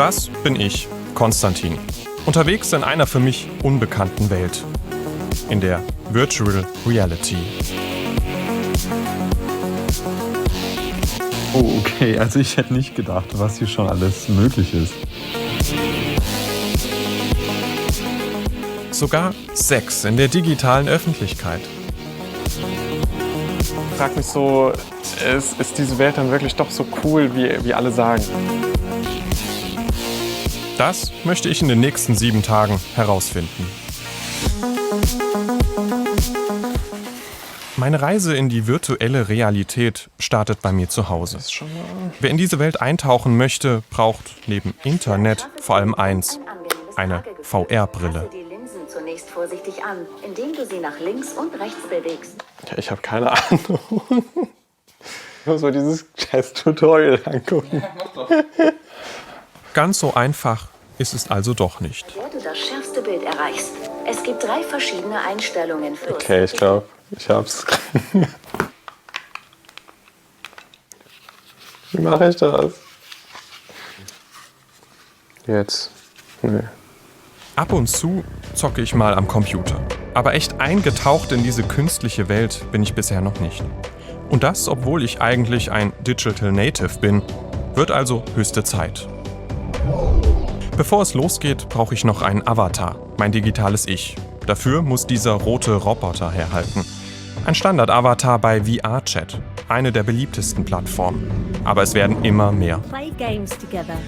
Das bin ich, Konstantin. Unterwegs in einer für mich unbekannten Welt. In der Virtual Reality. Oh, okay. Also ich hätte nicht gedacht, was hier schon alles möglich ist. Sogar Sex in der digitalen Öffentlichkeit. Ich frag mich so, ist diese Welt dann wirklich doch so cool, wie alle sagen? Das möchte ich in den nächsten 7 Tagen herausfinden. Meine Reise in die virtuelle Realität startet bei mir zu Hause. Wer in diese Welt eintauchen möchte, braucht neben Internet vor allem eins: eine VR-Brille. Die Linsen zunächst vorsichtig an, indem du sie nach links und rechts bewegst. Ja, ich habe keine Ahnung. Ich muss mal dieses scheiß Tutorial angucken. Ganz so einfach ist es also doch nicht. Der du das schärfste Bild erreichst. Es gibt 3 verschiedene Einstellungen für Okay, ich glaube, ich hab's. Wie mache ich das? Jetzt. Nee. Ab und zu zocke ich mal am Computer. Aber echt eingetaucht in diese künstliche Welt bin ich bisher noch nicht. Und das, obwohl ich eigentlich ein Digital Native bin. Wird also höchste Zeit. Bevor es losgeht, brauche ich noch einen Avatar, mein digitales Ich. Dafür muss dieser rote Roboter herhalten. Ein Standard-Avatar bei VRChat, eine der beliebtesten Plattformen. Aber es werden immer mehr. Play games together.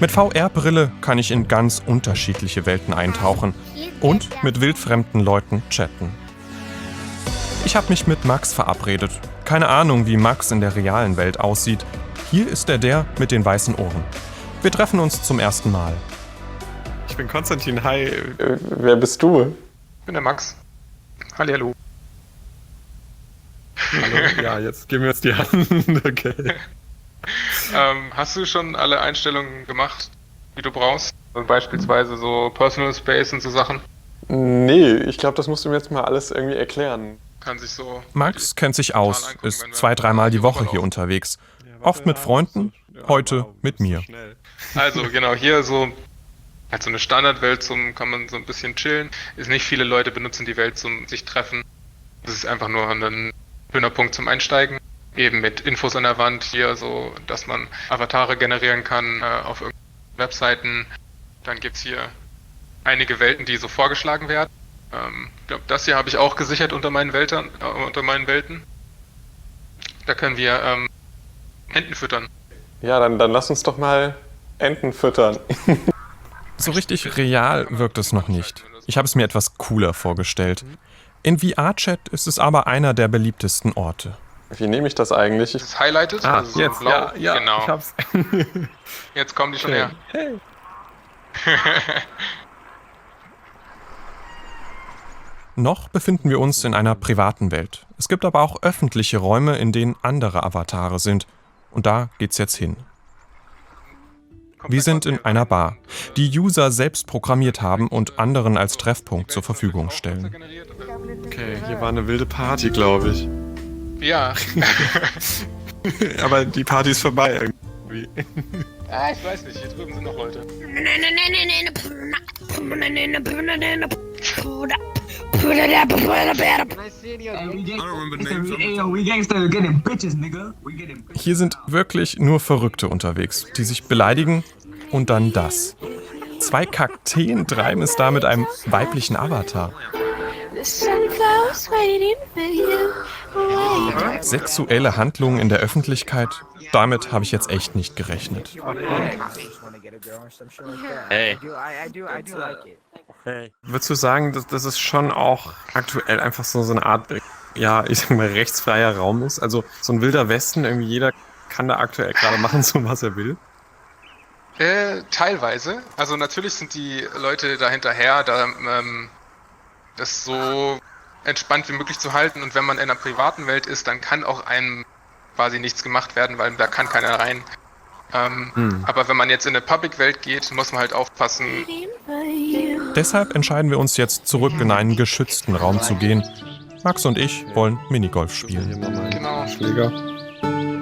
Mit VR-Brille kann ich in ganz unterschiedliche Welten eintauchen und mit wildfremden Leuten chatten. Ich habe mich mit Max verabredet. Keine Ahnung, wie Max in der realen Welt aussieht. Hier ist er der mit den weißen Ohren. Wir treffen uns zum ersten Mal. Ich bin Konstantin, hi. Wer bist du? Ich bin der Max. Hallihallo. Hallo. Ja, jetzt geben wir uns die Hand. Okay. Hast du schon alle Einstellungen gemacht, die du brauchst? Also beispielsweise so Personal Space und so Sachen? Nee, ich glaube, das musst du mir jetzt mal alles irgendwie erklären. Kann sich so... Max kennt sich aus, ist 2-3 Mal die Woche hier unterwegs. Oft mit Freunden, heute mit mir. Also genau, hier so halt so eine Standardwelt, kann man so ein bisschen chillen. Ist nicht viele Leute benutzen die Welt zum sich treffen. Das ist einfach nur ein schöner Punkt zum Einsteigen. Eben mit Infos an der Wand hier, so dass man Avatare generieren kann auf irgendwelchen Webseiten. Dann gibt's hier einige Welten, die so vorgeschlagen werden. Ich glaube, das hier habe ich auch gesichert unter meinen Welten. Da können wir Enten füttern. Ja, dann lass uns doch mal Enten füttern. So richtig real wirkt es noch nicht. Ich habe es mir etwas cooler vorgestellt. In VRChat ist es aber einer der beliebtesten Orte. Wie nehme ich das eigentlich? Das ist highlighted, also so jetzt, blau. ja, genau. Ich hab's. Jetzt kommen die schon her. Hey. Noch befinden wir uns in einer privaten Welt. Es gibt aber auch öffentliche Räume, in denen andere Avatare sind. Und da geht's jetzt hin. Wir sind in einer Bar, die User selbst programmiert haben und anderen als Treffpunkt zur Verfügung stellen. Okay, hier war eine wilde Party, glaube ich. Ja. Aber die Party ist vorbei irgendwie. Ich weiß nicht, hier drüben sind noch Leute. Hier sind wirklich nur Verrückte unterwegs, die sich beleidigen und dann das. 2 Kakteen treiben es da mit einem weiblichen Avatar. Sexuelle Handlungen in der Öffentlichkeit, damit habe ich jetzt echt nicht gerechnet. Hey. Würdest du sagen, dass es schon auch aktuell einfach so eine Art, ja, ich sag mal, rechtsfreier Raum ist? Also so ein wilder Westen, irgendwie jeder kann da aktuell gerade machen, so was er will? Teilweise. Also natürlich sind die Leute da hinterher, das so entspannt wie möglich zu halten. Und wenn man in einer privaten Welt ist, dann kann auch einem quasi nichts gemacht werden, weil da kann keiner rein. Aber wenn man jetzt in eine Public-Welt geht, muss man halt aufpassen. Deshalb entscheiden wir uns jetzt zurück in einen geschützten Raum zu gehen. Max und ich wollen Minigolf spielen. Genau. Schläger.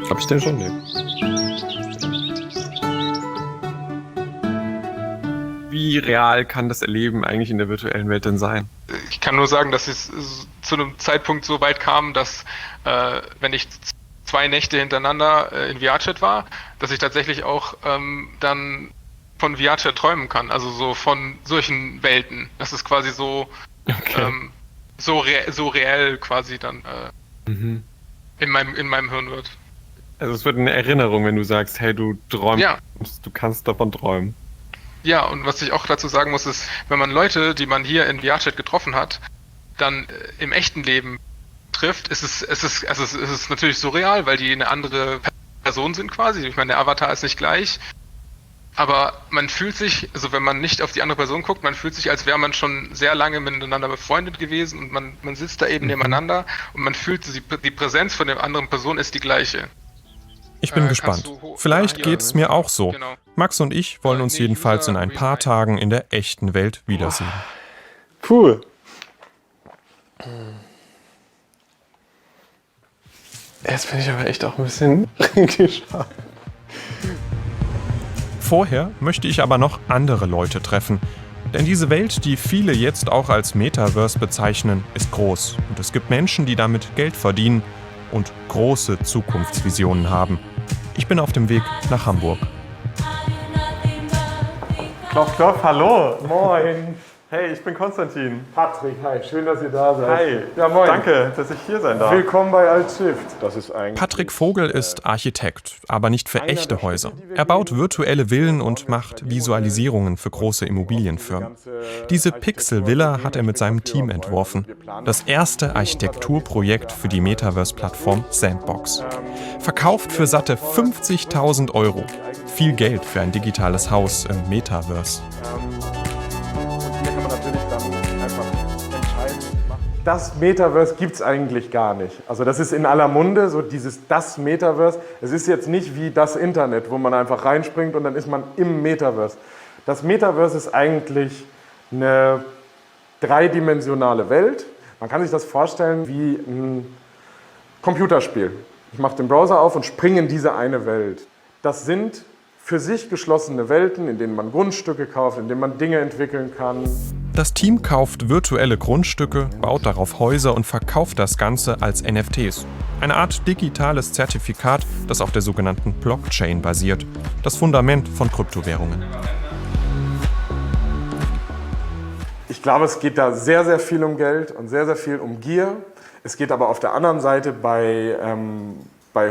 Hab ich den schon? Nee. wie real kann das Erleben eigentlich in der virtuellen Welt denn sein? Ich kann nur sagen, dass es zu einem Zeitpunkt so weit kam, dass wenn ich 2 Nächte hintereinander in VR-Chat war, dass ich tatsächlich auch dann von VR-Chat träumen kann. Also so von solchen Welten. Das ist quasi so so reell quasi dann in meinem Hirn wird. Also es wird eine Erinnerung, wenn du sagst, hey, du träumst, Ja. du kannst davon träumen. Ja, und was ich auch dazu sagen muss, ist, wenn man Leute, die man hier in VR-Chat getroffen hat, dann im echten Leben trifft, ist es natürlich surreal, weil die eine andere Person sind quasi. Ich meine, der Avatar ist nicht gleich. Aber man fühlt sich, also wenn man nicht auf die andere Person guckt, man fühlt sich, als wäre man schon sehr lange miteinander befreundet gewesen und man sitzt da eben nebeneinander und man fühlt, die Präsenz von der anderen Person ist die gleiche. Ich bin gespannt. Vielleicht hier, geht's mir auch so. Genau. Max und ich wollen uns Nee, jedenfalls in ein paar Rewind. Tagen in der echten Welt wiedersehen. Cool. Jetzt bin ich aber echt auch ein bisschen gespannt. Vorher möchte ich aber noch andere Leute treffen. Denn diese Welt, die viele jetzt auch als Metaverse bezeichnen, ist groß. Und es gibt Menschen, die damit Geld verdienen und große Zukunftsvisionen haben. Ich bin auf dem Weg nach Hamburg. Klopf, klopf, hallo. Moin. Hey, ich bin Konstantin. Patrick, hi, schön, dass ihr da seid. Hi. Ja, moin. Danke, dass ich hier sein darf. Willkommen bei Altshift. Das ist eigentlich. Patrick Vogel ist Architekt, aber nicht für echte Häuser. Er baut virtuelle Villen und macht Visualisierungen für große Immobilienfirmen. Diese Pixel-Villa hat er mit seinem Team entworfen. Das erste Architekturprojekt für die Metaverse-Plattform Sandbox. Verkauft für satte 50.000 €. Viel Geld für ein digitales Haus im Metaverse. Hier kann man natürlich dann einfach entscheiden. Das Metaverse gibt es eigentlich gar nicht. Also das ist in aller Munde, so das Metaverse. Es ist jetzt nicht wie das Internet, wo man einfach reinspringt und dann ist man im Metaverse. Das Metaverse ist eigentlich eine dreidimensionale Welt. Man kann sich das vorstellen wie ein Computerspiel. Ich mache den Browser auf und springe in diese eine Welt. Das sind für sich geschlossene Welten, in denen man Grundstücke kauft, in denen man Dinge entwickeln kann. Das Team kauft virtuelle Grundstücke, baut darauf Häuser und verkauft das Ganze als NFTs. Eine Art digitales Zertifikat, das auf der sogenannten Blockchain basiert. Das Fundament von Kryptowährungen. Ich glaube, es geht da sehr, sehr viel um Geld und sehr, sehr viel um Gier. Es geht aber auf der anderen Seite bei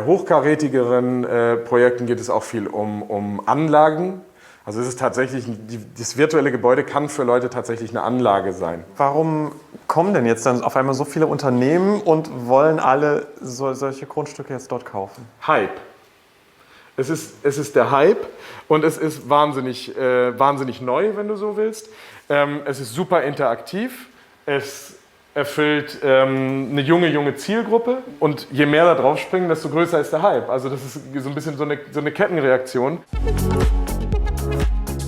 hochkarätigeren Projekten geht es auch viel um Anlagen. Also es ist tatsächlich, das virtuelle Gebäude kann für Leute tatsächlich eine Anlage sein. Warum kommen denn jetzt dann auf einmal so viele Unternehmen und wollen alle solche Grundstücke jetzt dort kaufen? Hype. Es ist der Hype und es ist wahnsinnig neu, wenn du so willst. Es ist super interaktiv. Es erfüllt eine junge Zielgruppe und je mehr da drauf springen, desto größer ist der Hype. Also das ist so ein bisschen so eine Kettenreaktion.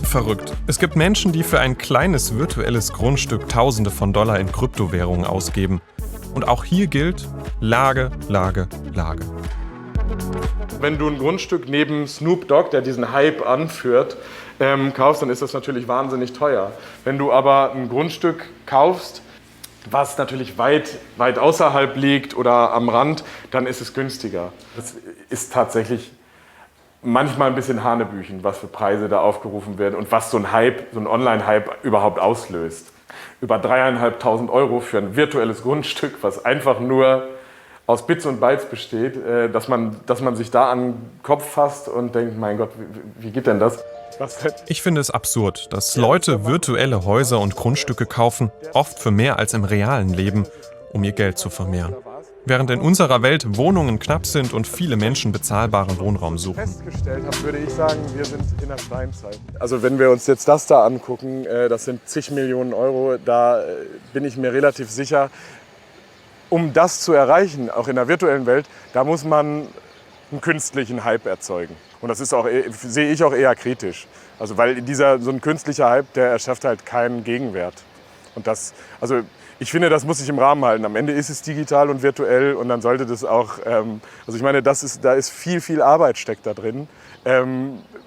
Verrückt. Es gibt Menschen, die für ein kleines virtuelles Grundstück Tausende von Dollar in Kryptowährungen ausgeben. Und auch hier gilt Lage, Lage, Lage. Wenn du ein Grundstück neben Snoop Dogg, der diesen Hype anführt, kaufst, dann ist das natürlich wahnsinnig teuer. Wenn du aber ein Grundstück kaufst, was natürlich weit außerhalb liegt oder am Rand, dann ist es günstiger. Das ist tatsächlich manchmal ein bisschen Hanebüchen, was für Preise da aufgerufen werden und was so ein Hype, so ein Online-Hype überhaupt auslöst. Über 3.500 € für ein virtuelles Grundstück, was einfach nur aus Bits und Bytes besteht, dass man sich da an den Kopf fasst und denkt, mein Gott, wie geht denn das? Ich finde es absurd, dass Leute virtuelle Häuser und Grundstücke kaufen, oft für mehr als im realen Leben, um ihr Geld zu vermehren. Während in unserer Welt Wohnungen knapp sind und viele Menschen bezahlbaren Wohnraum suchen. Festgestellt habe, würde ich sagen, wir sind in der Steinzeit. Also wenn wir uns jetzt das da angucken, das sind zig Millionen €, da bin ich mir relativ sicher, um das zu erreichen, auch in der virtuellen Welt, da muss man einen künstlichen Hype erzeugen. Und das ist auch, sehe ich auch eher kritisch. Also weil so ein künstlicher Hype, der erschafft halt keinen Gegenwert. Und das, also Ich finde, das muss sich im Rahmen halten. Am Ende ist es digital und virtuell und dann sollte das auch, also ich meine, da ist viel Arbeit steckt da drin.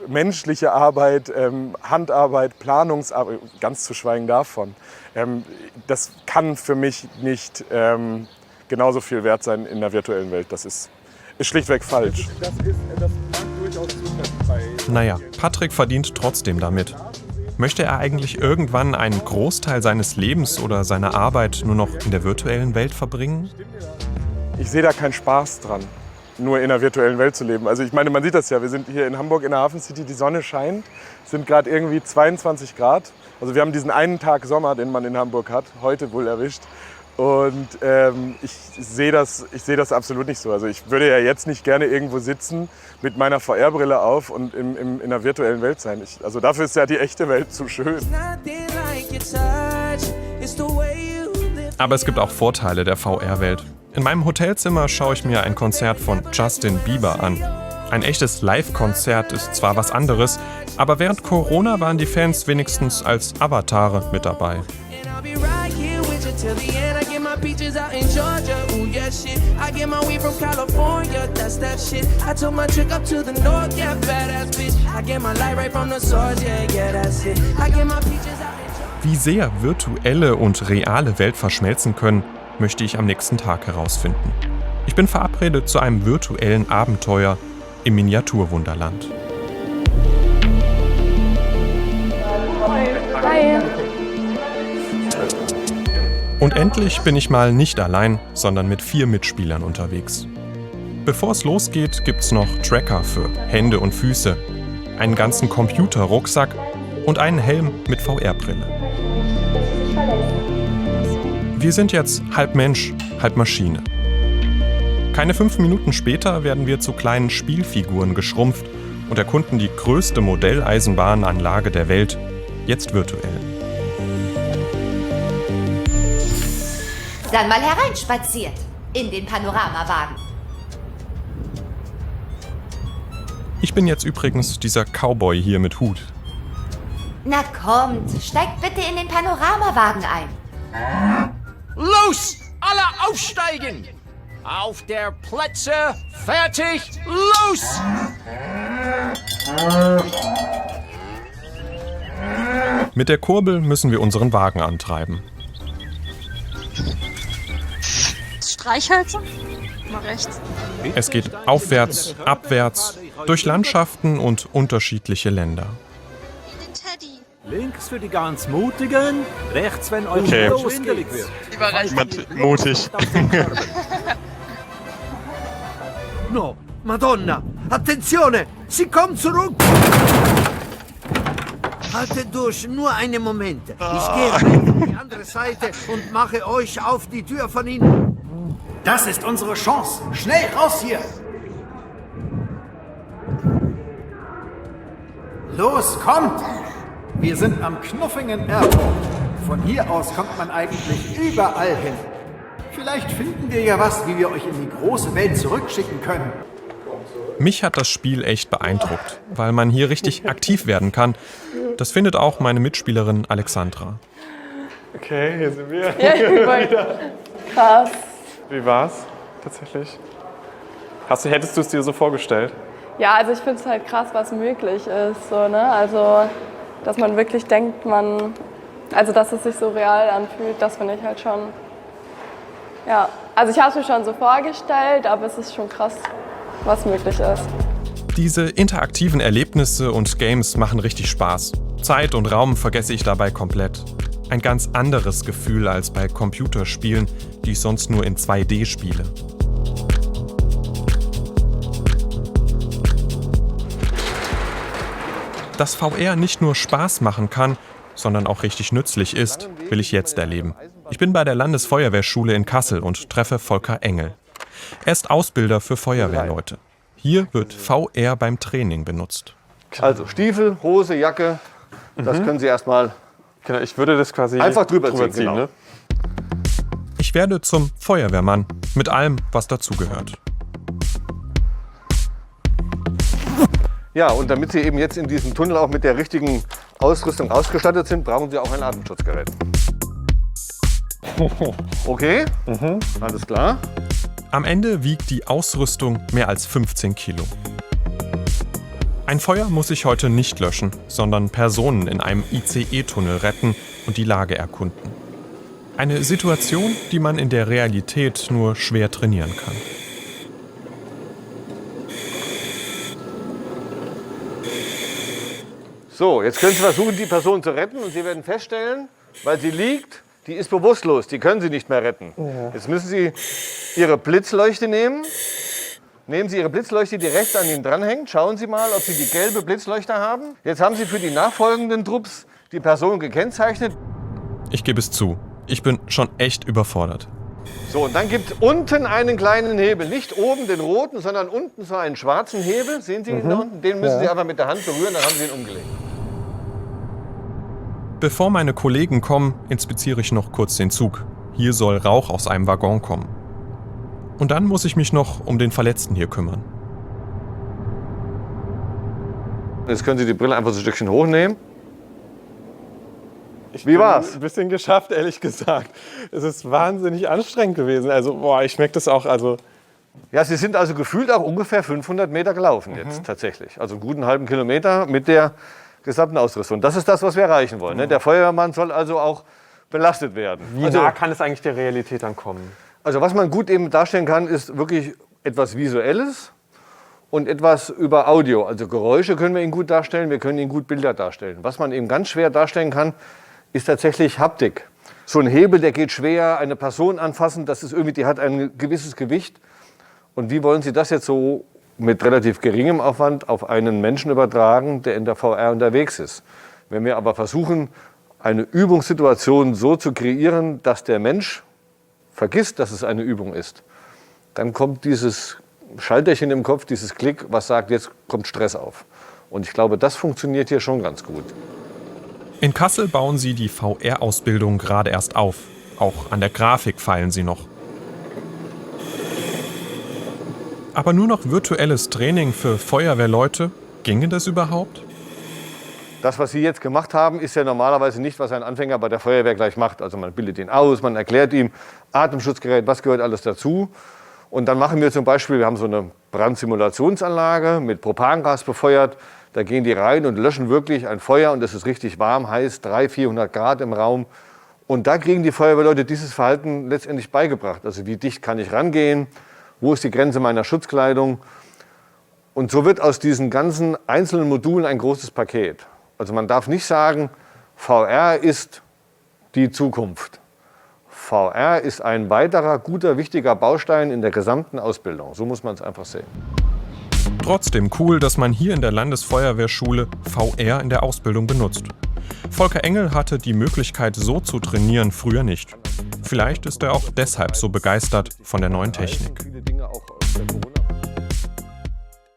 Menschliche Arbeit, Handarbeit, Planungsarbeit, ganz zu schweigen davon. Das kann für mich nicht genauso viel wert sein in der virtuellen Welt. Das ist schlichtweg falsch. Das mag durchaus zutreffen. Naja, Patrick verdient trotzdem damit. Möchte er eigentlich irgendwann einen Großteil seines Lebens oder seiner Arbeit nur noch in der virtuellen Welt verbringen? Ich sehe da keinen Spaß dran, nur in der virtuellen Welt zu leben. Also ich meine, man sieht das ja, wir sind hier in Hamburg in der Hafen City, die Sonne scheint, sind gerade irgendwie 22 Grad. Also wir haben diesen einen Tag Sommer, den man in Hamburg hat, heute wohl erwischt. Und ich sehe das absolut nicht so. Also ich würde ja jetzt nicht gerne irgendwo sitzen mit meiner VR-Brille auf und in einer virtuellen Welt sein. Also dafür ist ja die echte Welt zu schön. Aber es gibt auch Vorteile der VR-Welt. In meinem Hotelzimmer schaue ich mir ein Konzert von Justin Bieber an. Ein echtes Live-Konzert ist zwar was anderes, aber während Corona waren die Fans wenigstens als Avatare mit dabei. Till the end, I get my peaches out in Georgia. Ooh, yeah, shit. I get my weed from California. That's that shit. I took my trick up to the north. Yeah, badass bitch. I get my light right from the source. Yeah, yeah, that's it. I get my peaches out in Georgia. Wie sehr virtuelle und reale Welt verschmelzen können, möchte ich am nächsten Tag herausfinden. Ich bin verabredet zu einem virtuellen Abenteuer im Miniaturwunderland. Hi. Und endlich bin ich mal nicht allein, sondern mit 4 Mitspielern unterwegs. Bevor es losgeht, gibt's noch Tracker für Hände und Füße, einen ganzen Computerrucksack und einen Helm mit VR-Brille. Wir sind jetzt halb Mensch, halb Maschine. Keine 5 Minuten später werden wir zu kleinen Spielfiguren geschrumpft und erkunden die größte Modelleisenbahnanlage der Welt, jetzt virtuell. Dann mal hereinspaziert in den Panoramawagen. Ich bin jetzt übrigens dieser Cowboy hier mit Hut. Na kommt, steigt bitte in den Panoramawagen ein. Los! Alle aufsteigen! Auf der Plätze, fertig, los! Mit der Kurbel müssen wir unseren Wagen antreiben. Streichhölzer? Mal rechts. Es geht aufwärts, abwärts, durch Landschaften und unterschiedliche Länder. Den Teddy. Links für die ganz Mutigen, rechts, wenn euch schwindelig wird. Jemand mutig. No, Madonna! Attenzione! Sie kommen zurück! Haltet durch, nur einen Moment. Ich gehe auf die andere Seite und mache euch auf die Tür von ihnen. Das ist unsere Chance. Schnell raus hier! Los, kommt! Wir sind am Knuffingen Airport. Von hier aus kommt man eigentlich überall hin. Vielleicht finden wir ja was, wie wir euch in die große Welt zurückschicken können. Mich hat das Spiel echt beeindruckt, weil man hier richtig aktiv werden kann. Das findet auch meine Mitspielerin Alexandra. Okay, hier sind wir. Ja, krass. Wie war's tatsächlich? Hättest du es dir so vorgestellt? Ja, also ich finde es halt krass, was möglich ist. So, ne? Also, dass man wirklich denkt, dass es sich so real anfühlt, das finde ich halt schon. Ja, also ich habe es mir schon so vorgestellt, aber es ist schon krass, was möglich ist. Diese interaktiven Erlebnisse und Games machen richtig Spaß. Zeit und Raum vergesse ich dabei komplett. Ein ganz anderes Gefühl als bei Computerspielen, die ich sonst nur in 2D spiele. Dass VR nicht nur Spaß machen kann, sondern auch richtig nützlich ist, will ich jetzt erleben. Ich bin bei der Landesfeuerwehrschule in Kassel und treffe Volker Engel. Er ist Ausbilder für Feuerwehrleute. Hier wird VR beim Training benutzt. Also Stiefel, Hose, Jacke, das können Sie erstmal Genau, ich würde das quasi einfach drüber ziehen. Genau. Ne? Ich werde zum Feuerwehrmann mit allem, was dazugehört. Ja, und damit Sie eben jetzt in diesem Tunnel auch mit der richtigen Ausrüstung ausgestattet sind, brauchen Sie auch ein Atemschutzgerät. Okay, alles klar. Am Ende wiegt die Ausrüstung mehr als 15 Kilo. Ein Feuer muss ich heute nicht löschen, sondern Personen in einem ICE-Tunnel retten und die Lage erkunden. Eine Situation, die man in der Realität nur schwer trainieren kann. So, jetzt können Sie versuchen, die Person zu retten und Sie werden feststellen, weil sie liegt, die ist bewusstlos, die können Sie nicht mehr retten. Jetzt müssen Sie Ihre Blitzleuchte nehmen. Nehmen Sie Ihre Blitzleuchte, die rechts an Ihnen dranhängt. Schauen Sie mal, ob Sie die gelbe Blitzleuchte haben. Jetzt haben Sie für die nachfolgenden Trupps die Person gekennzeichnet. Ich gebe es zu, ich bin schon echt überfordert. So, und dann gibt es unten einen kleinen Hebel. Nicht oben den roten, sondern unten so einen schwarzen Hebel. Sehen Sie ihn da unten? Den müssen Sie einfach mit der Hand berühren, dann haben Sie ihn umgelegt. Bevor meine Kollegen kommen, inspiziere ich noch kurz den Zug. Hier soll Rauch aus einem Waggon kommen. Und dann muss ich mich noch um den Verletzten hier kümmern. Jetzt können Sie die Brille einfach so ein Stückchen hochnehmen. Wie war's? Ein bisschen geschafft, ehrlich gesagt. Es ist wahnsinnig anstrengend gewesen. Also, ich merke das auch. Also Ja, Sie sind also gefühlt auch ungefähr 500 Meter gelaufen jetzt tatsächlich. Also einen guten halben Kilometer mit der gesamten Ausrüstung. Das ist das, was wir erreichen wollen. Ne? Der Feuerwehrmann soll also auch belastet werden. wie nah kann es eigentlich der Realität dann kommen? Also was man gut eben darstellen kann, ist wirklich etwas Visuelles und etwas über Audio. Also Geräusche können wir Ihnen gut darstellen, wir können Ihnen gut Bilder darstellen. Was man eben ganz schwer darstellen kann, ist tatsächlich Haptik. So ein Hebel, der geht schwer, eine Person anfassen, das ist irgendwie, die hat ein gewisses Gewicht. Und wie wollen Sie das jetzt so mit relativ geringem Aufwand auf einen Menschen übertragen, der in der VR unterwegs ist? Wenn wir aber versuchen, eine Übungssituation so zu kreieren, dass der Mensch vergisst, dass es eine Übung ist, dann kommt dieses Schalterchen im Kopf, dieses Klick, was sagt, jetzt kommt Stress auf. Und ich glaube, das funktioniert hier schon ganz gut. In Kassel bauen sie die VR-Ausbildung gerade erst auf. Auch an der Grafik feilen sie noch. Aber nur noch virtuelles Training für Feuerwehrleute, ginge das überhaupt? Das, was Sie jetzt gemacht haben, ist ja normalerweise nicht, was ein Anfänger bei der Feuerwehr gleich macht. Also man bildet ihn aus, man erklärt ihm, Atemschutzgerät, was gehört alles dazu. Und dann machen wir zum Beispiel, wir haben so eine Brandsimulationsanlage mit Propangas befeuert. Da gehen die rein und löschen wirklich ein Feuer und es ist richtig warm, heiß, 300-400 Grad im Raum. Und da kriegen die Feuerwehrleute dieses Verhalten letztendlich beigebracht. Also wie dicht kann ich rangehen, wo ist die Grenze meiner Schutzkleidung. Und so wird aus diesen ganzen einzelnen Modulen ein großes Paket. Also man darf nicht sagen, VR ist die Zukunft. VR ist ein weiterer, guter, wichtiger Baustein in der gesamten Ausbildung. So muss man es einfach sehen. Trotzdem cool, dass man hier in der Landesfeuerwehrschule VR in der Ausbildung benutzt. Volker Engel hatte die Möglichkeit, so zu trainieren, früher nicht. Vielleicht ist er auch deshalb so begeistert von der neuen Technik.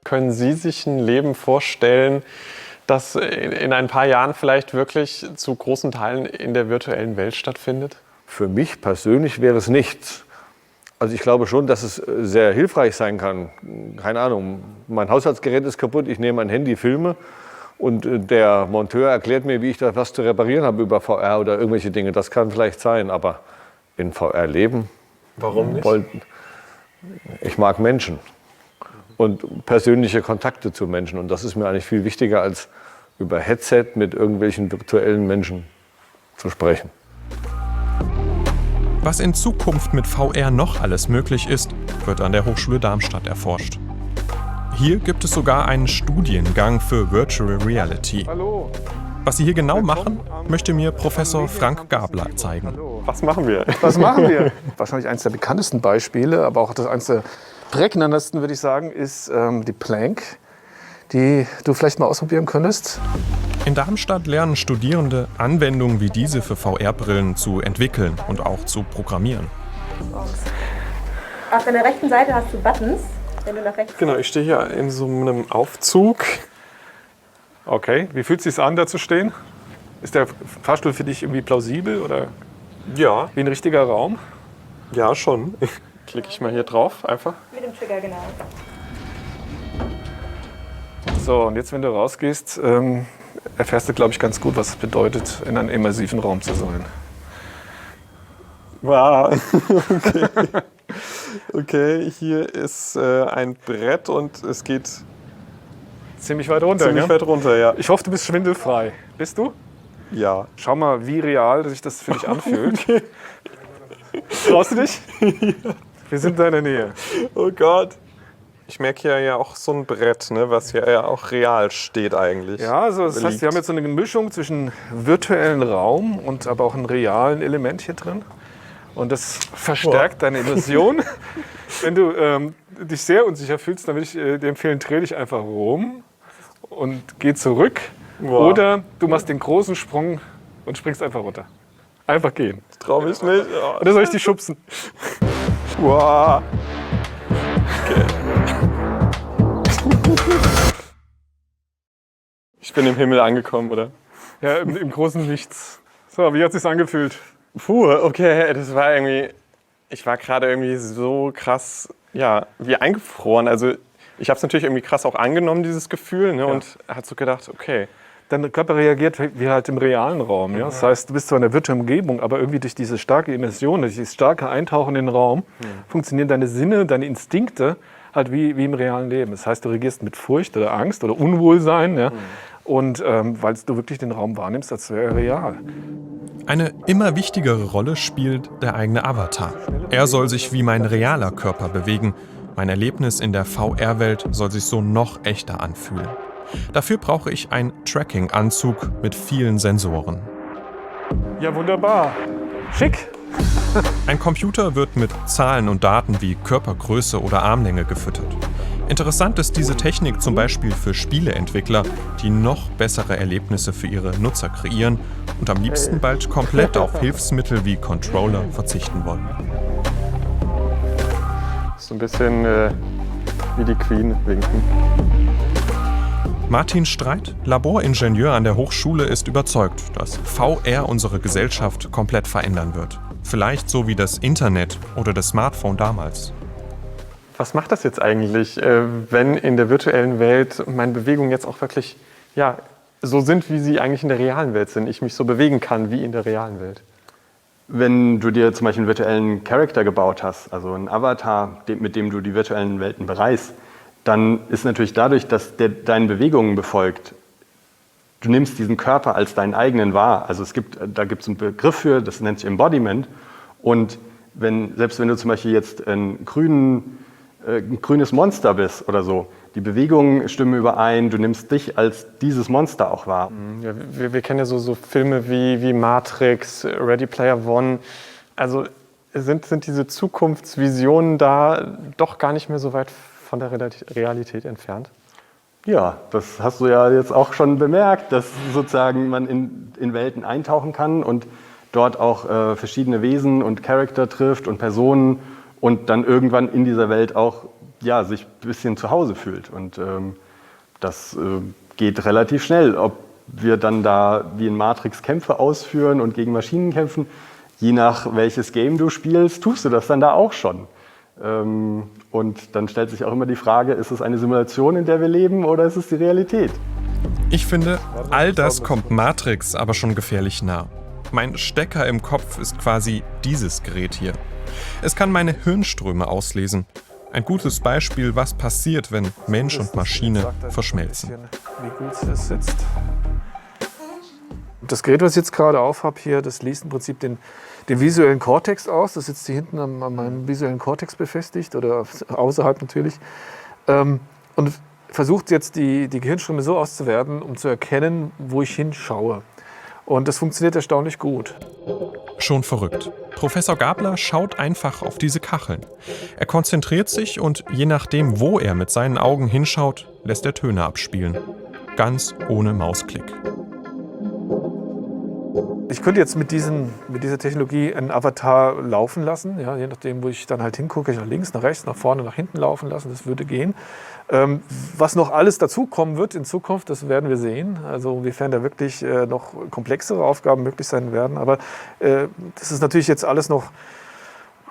Können Sie sich ein Leben vorstellen, das in ein paar Jahren vielleicht wirklich zu großen Teilen in der virtuellen Welt stattfindet? Für mich persönlich wäre es nichts. Also ich glaube schon, dass es sehr hilfreich sein kann. Keine Ahnung, mein Haushaltsgerät ist kaputt, ich nehme mein Handy, filme und der Monteur erklärt mir, wie ich da was zu reparieren habe über VR oder irgendwelche Dinge. Das kann vielleicht sein, aber in VR leben? Warum nicht? Ich mag Menschen und persönliche Kontakte zu Menschen. Und das ist mir eigentlich viel wichtiger, als über Headset mit irgendwelchen virtuellen Menschen zu sprechen. Was in Zukunft mit VR noch alles möglich ist, wird an der Hochschule Darmstadt erforscht. Hier gibt es sogar einen Studiengang für Virtual Reality. Hallo. Was sie hier genau machen, möchte mir Professor Frank Gabler zeigen. Was machen wir? Was machen wir? Wahrscheinlich eines der bekanntesten Beispiele, aber auch eines der prägnantesten, würde ich sagen, ist die Plank, die du vielleicht mal ausprobieren könntest. In Darmstadt lernen Studierende, Anwendungen wie diese für VR-Brillen zu entwickeln und auch zu programmieren. Auf deiner rechten Seite hast du Buttons, wenn du nach rechts. Genau, ich stehe hier in so einem Aufzug. Okay, wie fühlt es sich an, da zu stehen? Ist der Fahrstuhl für dich irgendwie plausibel oder Ja, wie ein richtiger Raum? ja schon. Klicke ich mal hier drauf, einfach. Mit dem Trigger, genau. So, und jetzt, wenn du rausgehst, erfährst du, glaube ich, ganz gut, was es bedeutet, in einem immersiven Raum zu sein. Wow. Okay. Okay, hier ist ein Brett und es geht ziemlich weit runter. Ziemlich weit runter, ja. Ich hoffe, du bist schwindelfrei. Bist du? Ja. Schau mal, wie real sich das für dich anfühlt. Okay. Traust du dich? Ja. Wir sind in deiner Nähe. Oh Gott. Ich merke hier ja auch so ein Brett, ne, was hier ja auch real steht eigentlich. Ja, also das heißt, wir haben jetzt so eine Mischung zwischen virtuellen Raum und aber auch einem realen Element hier drin. Und das verstärkt deine Illusion. Wenn du dich sehr unsicher fühlst, dann würde ich dir empfehlen, dreh dich einfach rum und geh zurück. Wow. Oder du machst den großen Sprung und springst einfach runter. Einfach gehen. Ich trau mich nicht. Oh. Oder soll ich dich schubsen? Wow. Okay. Ich bin im Himmel angekommen, oder? Ja, im großen Nichts. So, wie hat es sich angefühlt? Puh, okay, das war irgendwie, ich war gerade irgendwie so krass, ja, wie eingefroren. Also ich habe es natürlich irgendwie krass auch angenommen, dieses Gefühl, ne, und hat so gedacht, okay. Dein Körper reagiert wie halt im realen Raum. Ja? Das heißt, du bist zwar in der virtuellen Umgebung, aber irgendwie durch diese starke Immersion, durch dieses starke Eintauchen in den Raum, funktionieren deine Sinne, deine Instinkte halt wie im realen Leben. Das heißt, du reagierst mit Furcht oder Angst oder Unwohlsein. Ja? Und weil du wirklich den Raum wahrnimmst, als wäre er real. Eine immer wichtigere Rolle spielt der eigene Avatar. Er soll sich wie mein realer Körper bewegen. Mein Erlebnis in der VR-Welt soll sich so noch echter anfühlen. Dafür brauche ich einen Tracking-Anzug mit vielen Sensoren. Ja, wunderbar. Schick. Ein Computer wird mit Zahlen und Daten wie Körpergröße oder Armlänge gefüttert. Interessant ist diese Technik zum Beispiel für Spieleentwickler, die noch bessere Erlebnisse für ihre Nutzer kreieren und am liebsten bald komplett auf Hilfsmittel wie Controller verzichten wollen. So ein bisschen wie die Queen winken. Martin Streit, Laboringenieur an der Hochschule, ist überzeugt, dass VR unsere Gesellschaft komplett verändern wird. Vielleicht so wie das Internet oder das Smartphone damals. Was macht das jetzt eigentlich, wenn in der virtuellen Welt meine Bewegungen jetzt auch wirklich so sind, wie sie eigentlich in der realen Welt sind? Ich mich so bewegen kann wie in der realen Welt. Wenn du dir zum Beispiel einen virtuellen Charakter gebaut hast, also einen Avatar, mit dem du die virtuellen Welten bereist, dann ist natürlich dadurch, dass der deinen Bewegungen befolgt, du nimmst diesen Körper als deinen eigenen wahr. Also da gibt es einen Begriff für, das nennt sich Embodiment. Und selbst wenn du zum Beispiel jetzt ein grünes Monster bist oder so, die Bewegungen stimmen überein, du nimmst dich als dieses Monster auch wahr. Ja, wir kennen ja so Filme wie Matrix, Ready Player One. Also sind diese Zukunftsvisionen da doch gar nicht mehr so weit von der Realität entfernt? Ja, das hast du ja jetzt auch schon bemerkt, dass sozusagen man in Welten eintauchen kann und dort auch verschiedene Wesen und Charakter trifft und Personen und dann irgendwann in dieser Welt auch sich ein bisschen zu Hause fühlt. Und das geht relativ schnell. Ob wir dann da wie in Matrix Kämpfe ausführen und gegen Maschinen kämpfen, je nach welches Game du spielst, tust du das dann da auch schon. Und dann stellt sich auch immer die Frage, ist es eine Simulation, in der wir leben, oder ist es die Realität? Ich finde, all das kommt Matrix aber schon gefährlich nah. Mein Stecker im Kopf ist quasi dieses Gerät hier. Es kann meine Hirnströme auslesen. Ein gutes Beispiel, was passiert, wenn Mensch und Maschine verschmelzen. Wie gut es sitzt. Das Gerät, was ich jetzt gerade auf habe hier, das liest im Prinzip den visuellen Kortex aus. Das sitzt hier hinten an meinem visuellen Kortex befestigt oder außerhalb natürlich. Und versucht jetzt die Gehirnströme so auszuwerten, um zu erkennen, wo ich hinschaue. Und das funktioniert erstaunlich gut. Schon verrückt. Professor Gabler schaut einfach auf diese Kacheln. Er konzentriert sich und je nachdem, wo er mit seinen Augen hinschaut, lässt er Töne abspielen. Ganz ohne Mausklick. Ich könnte jetzt mit dieser Technologie einen Avatar laufen lassen, ja, je nachdem, wo ich dann halt hingucke, ich nach links, nach rechts, nach vorne, nach hinten laufen lassen, das würde gehen. Was noch alles dazukommen wird in Zukunft, das werden wir sehen. Also inwiefern da wirklich noch komplexere Aufgaben möglich sein werden. Aber das ist natürlich jetzt alles noch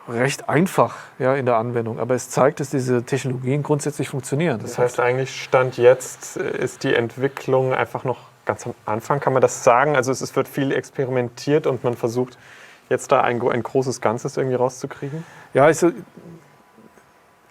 recht einfach, ja, in der Anwendung. Aber es zeigt, dass diese Technologien grundsätzlich funktionieren. Das heißt eigentlich, Stand jetzt ist die Entwicklung einfach noch ganz am Anfang, kann man das sagen? Also es wird viel experimentiert und man versucht jetzt da ein großes Ganzes irgendwie rauszukriegen? Ja,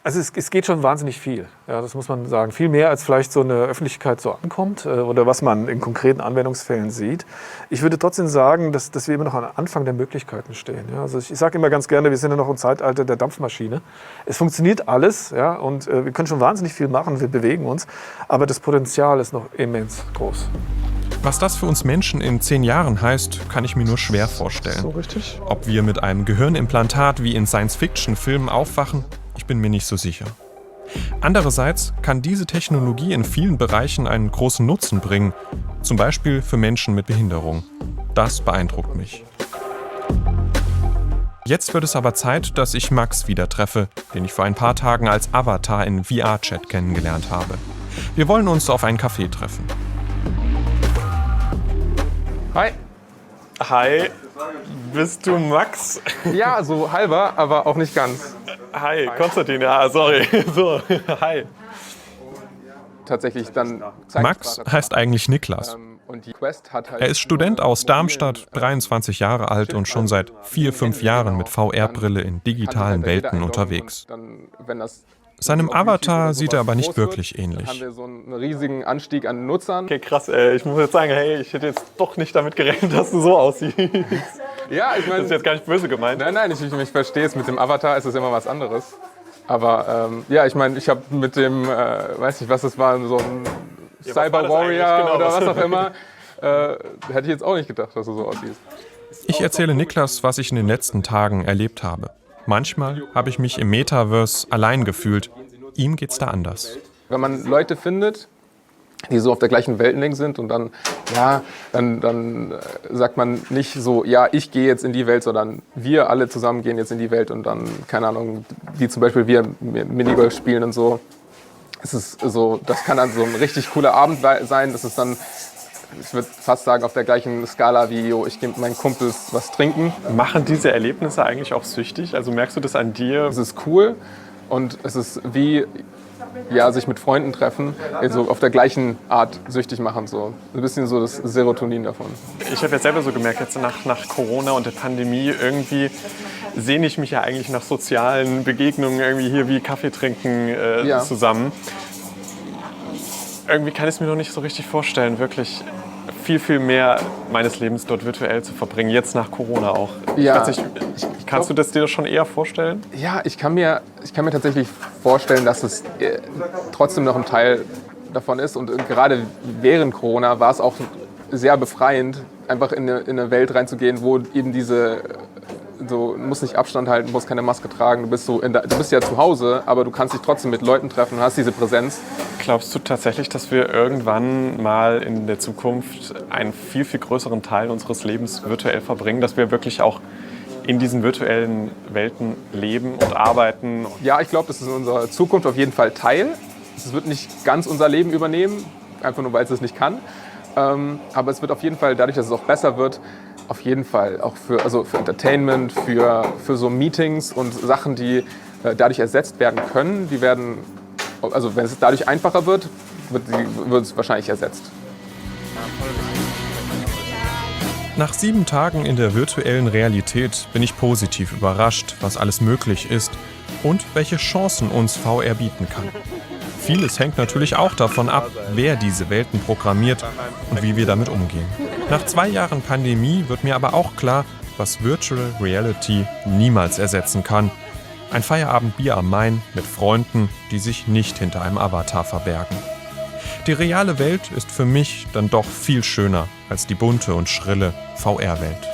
also es geht schon wahnsinnig viel, ja, das muss man sagen. Viel mehr, als vielleicht so eine Öffentlichkeit so ankommt oder was man in konkreten Anwendungsfällen sieht. Ich würde trotzdem sagen, dass wir immer noch am Anfang der Möglichkeiten stehen. Ja. Also ich sage immer ganz gerne, wir sind ja noch im Zeitalter der Dampfmaschine. Es funktioniert alles, ja, und wir können schon wahnsinnig viel machen, wir bewegen uns, aber das Potenzial ist noch immens groß. Was das für uns Menschen in 10 Jahren heißt, kann ich mir nur schwer vorstellen. So richtig? Ob wir mit einem Gehirnimplantat wie in Science-Fiction-Filmen aufwachen, ich bin mir nicht so sicher. Andererseits kann diese Technologie in vielen Bereichen einen großen Nutzen bringen, zum Beispiel für Menschen mit Behinderung. Das beeindruckt mich. Jetzt wird es aber Zeit, dass ich Max wieder treffe, den ich vor ein paar Tagen als Avatar in VR-Chat kennengelernt habe. Wir wollen uns auf einen Café treffen. Hi. Hi. Bist du Max? Ja, so halber, aber auch nicht ganz. Hi, Konstantin. Ja, sorry. So, hi. Tatsächlich dann Max heißt eigentlich Niklas. Und die Quest hat halt Er ist Student aus Darmstadt, 23 Jahre alt und schon seit 4-5 Jahren mit VR-Brille in digitalen Welten unterwegs. Seinem Avatar sieht er aber nicht wirklich ähnlich. Haben wir so einen riesigen Anstieg an Nutzern. Okay, krass. Ich muss jetzt sagen, hey, ich hätte jetzt doch nicht damit gerechnet, dass du so aussiehst. Ja, ich meine, das ist jetzt gar nicht böse gemeint. Nein, ich verstehe es. Mit dem Avatar ist es immer was anderes. Aber ja, ich meine, ich habe mit dem, weiß nicht, was es war, so ein Cyber Warrior genau, oder was auch immer, hätte ich jetzt auch nicht gedacht, dass du so aussiehst. Ich erzähle Niklas, was ich in den letzten Tagen erlebt habe. Manchmal habe ich mich im Metaverse allein gefühlt. Ihm geht's da anders. Wenn man Leute findet, die so auf der gleichen Wellenlänge sind und dann, ja, dann sagt man nicht so, ja, ich gehe jetzt in die Welt, sondern wir alle zusammen gehen jetzt in die Welt und dann, keine Ahnung, wie zum Beispiel wir Minigolf spielen und so. Es ist so, das kann dann so ein richtig cooler Abend sein. Das ist dann, ich würde fast sagen, auf der gleichen Skala wie, ich gehe mit meinen Kumpels was trinken. Machen diese Erlebnisse eigentlich auch süchtig? Also merkst du das an dir? Es ist cool und es ist wie, ja, sich mit Freunden treffen, also auf der gleichen Art süchtig machen. So. Ein bisschen so das Serotonin davon. Ich habe ja selber so gemerkt, jetzt nach Corona und der Pandemie, irgendwie sehne ich mich ja eigentlich nach sozialen Begegnungen, irgendwie hier wie Kaffee trinken zusammen. Irgendwie kann ich es mir noch nicht so richtig vorstellen, wirklich viel mehr meines Lebens dort virtuell zu verbringen, jetzt nach Corona auch. Ja. Kannst du das dir schon eher vorstellen? Ja, ich kann mir tatsächlich vorstellen, dass es trotzdem noch ein Teil davon ist. Und gerade während Corona war es auch sehr befreiend, einfach in eine Welt reinzugehen, wo eben du musst nicht Abstand halten, musst keine Maske tragen, du bist ja zu Hause, aber du kannst dich trotzdem mit Leuten treffen und hast diese Präsenz. Glaubst du tatsächlich, dass wir irgendwann mal in der Zukunft einen viel größeren Teil unseres Lebens virtuell verbringen, dass wir wirklich auch in diesen virtuellen Welten leben und arbeiten? Ja, ich glaube, das ist in unserer Zukunft auf jeden Fall Teil. Es wird nicht ganz unser Leben übernehmen, einfach nur, weil es nicht kann. Aber es wird auf jeden Fall, dadurch, dass es auch besser wird, auf jeden Fall auch für Entertainment, für so Meetings und Sachen, die dadurch ersetzt werden können, also wenn es dadurch einfacher wird, wird es wahrscheinlich ersetzt. Nach 7 Tagen in der virtuellen Realität bin ich positiv überrascht, was alles möglich ist und welche Chancen uns VR bieten kann. Vieles hängt natürlich auch davon ab, wer diese Welten programmiert und wie wir damit umgehen. Nach 2 Jahren Pandemie wird mir aber auch klar, was Virtual Reality niemals ersetzen kann. Ein Feierabendbier am Main mit Freunden, die sich nicht hinter einem Avatar verbergen. Die reale Welt ist für mich dann doch viel schöner als die bunte und schrille VR-Welt.